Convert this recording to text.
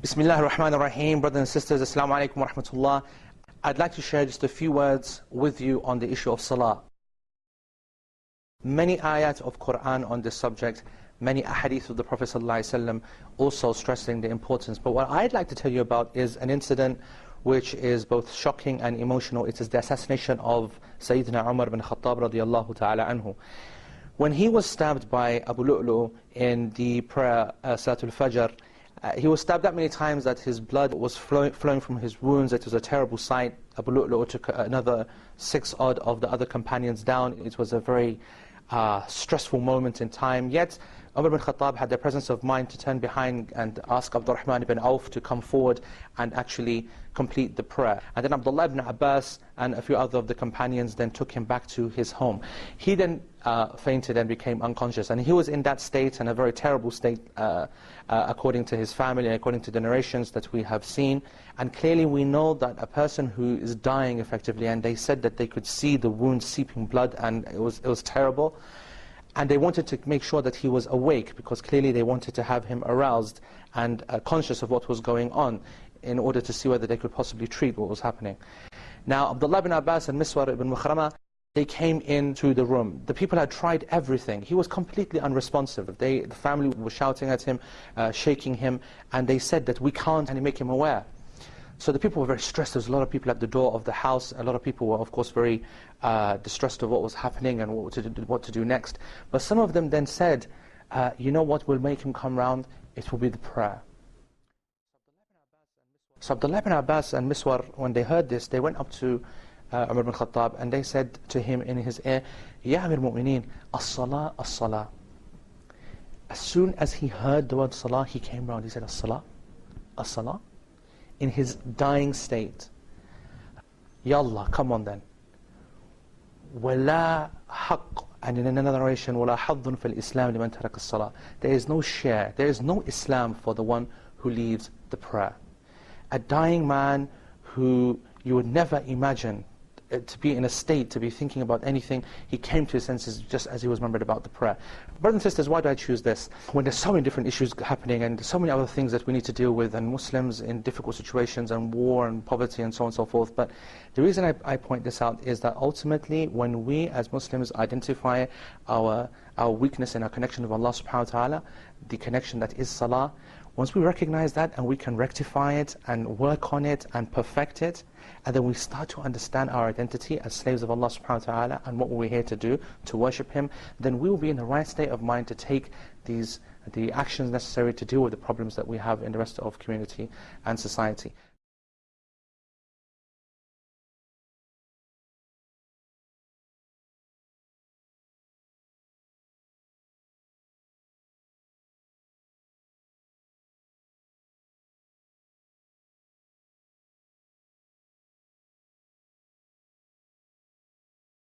Bismillah ar-Rahman ar-Rahim. Brothers and sisters, Assalamu alaikum wa rahmatullah. I'd like to share just a few words with you on the issue of Salah. Many ayat of Quran on this subject, many ahadith of the Prophet ﷺ also stressing the importance. But what I'd like to tell you about is an incident which is both shocking and emotional. It is the assassination of Sayyidina Umar bin Khattab radiyallahu ta'ala anhu. When he was stabbed by Abu Lu'lu in the prayer Salatul Fajr, he was stabbed that many times that his blood was flowing from his wounds. It was a terrible sight. Abu Lu'lu took another 6 odd of the other companions down. It was a very stressful moment in time. Yet Umar bin Khattab had the presence of mind to turn behind and ask Abdurrahman ibn Auf to come forward and actually complete the prayer. And then Abdullah ibn Abbas and a few other of the companions then took him back to his home. He then fainted and became unconscious. And he was in that state, and a very terrible state, according to his family and according to the narrations that we have seen. And clearly we know that a person who is dying effectively, and they said that they could see the wound seeping blood, and it was terrible. And they wanted to make sure that he was awake, because clearly they wanted to have him aroused and conscious of what was going on, in order to see whether they could possibly treat what was happening. Now, Abdullah ibn Abbas and Miswar ibn Mukhrama, they came into the room. The people had tried everything. He was completely unresponsive. The family was shouting at him, shaking him, and they said that we can't make him aware. So the people were very stressed. There was a lot of people at the door of the house. A lot of people were, of course, very distressed of what was happening and what to do next. But some of them then said, you know what will make him come round? It will be the prayer. So Abdullah ibn Abbas and Miswar, when they heard this, they went up to Umar bin Khattab and they said to him in his ear, Ya Amir Mu'mineen, as-salah, as-salah. As soon as he heard the word salah, he came round. He said, as-salah, as-salah. In his dying state. Yallah, come on then. وَلَا حَقٌّ. And in another narration, وَلَا حَظٌّ فِي الْإِسْلَامِ لِمَنْ تَرَكَ الصَّلَاةِ. There is no share, there is no Islam for the one who leaves the prayer. A dying man who you would never imagine to be in a state, to be thinking about anything, he came to his senses just as he was remembered about the prayer. Brothers and sisters, why do I choose this? When there's so many different issues happening and so many other things that we need to deal with, and Muslims in difficult situations and war and poverty and so on and so forth. But the reason I point this out is that ultimately when we as Muslims identify our weakness in our connection with Allah subhanahu wa ta'ala, the connection that is Salah, once we recognize that and we can rectify it and work on it and perfect it, and then we start to understand our identity as slaves of Allah subhanahu wa ta'ala and what we're here to do, to worship Him, then we will be in the right state of mind to take the actions necessary to deal with the problems that we have in the rest of community and society.